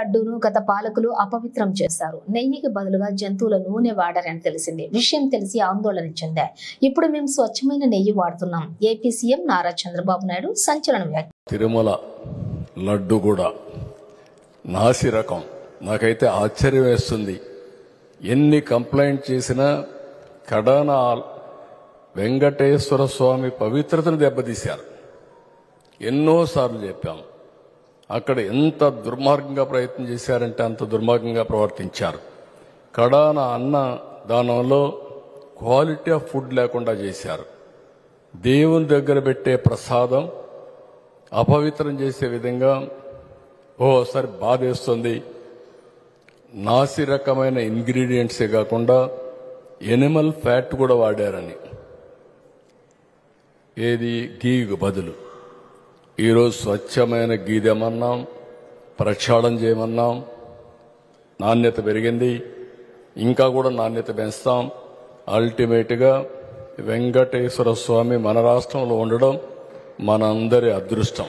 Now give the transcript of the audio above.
లడ్డూను గత పాలకులు అపవిత్రం చేశారు. నెయ్యికి బదులుగా జంతువుల నూనె వాడారని తెలిసింది. విషయం తెలిసి ఆందోళన చెందా. ఇప్పుడు మేము స్వచ్ఛమైన నెయ్యి వాడుతున్నాం. ఏపీ సీఎం నారా చంద్రబాబు నాయుడు సంచలన వ్యాఖ్య. తిరుమల లడ్డు కూడా నాసి రకం. నాకైతే ఆశ్చర్యం వేస్తుంది. ఎన్ని కంప్లైంట్ చేసినా కడాన వెంకటేశ్వర స్వామి పవిత్రతను దెబ్బతీశారు. ఎన్నోసార్లు చెప్పాం. అక్కడ ఎంత దుర్మార్గంగా ప్రయత్నం చేశారంటే అంత దుర్మార్గంగా ప్రవర్తించారు. కడాన అన్న దానంలో క్వాలిటీ ఆఫ్ ఫుడ్ లేకుండా చేశారు. దేవుని దగ్గర పెట్టే ప్రసాదం అపవిత్రం చేసే విధంగా ఓసారి బాధేస్తుంది. నాసి రకమైన ఇంగ్రీడియంట్సే కాకుండా ఎనిమల్ ఫ్యాట్ కూడా వాడారని. ఏది గీకు బదులు ఈరోజు స్వచ్ఛమైన గీ తెమన్నాం, ప్రక్షాళన చేయమన్నాం. నాణ్యత పెరిగింది, ఇంకా కూడా నాణ్యత పెంచుతాం. అల్టిమేట్గా వెంకటేశ్వర స్వామి మన రాష్ట్రంలో ఉండడం మనందరి అదృష్టం.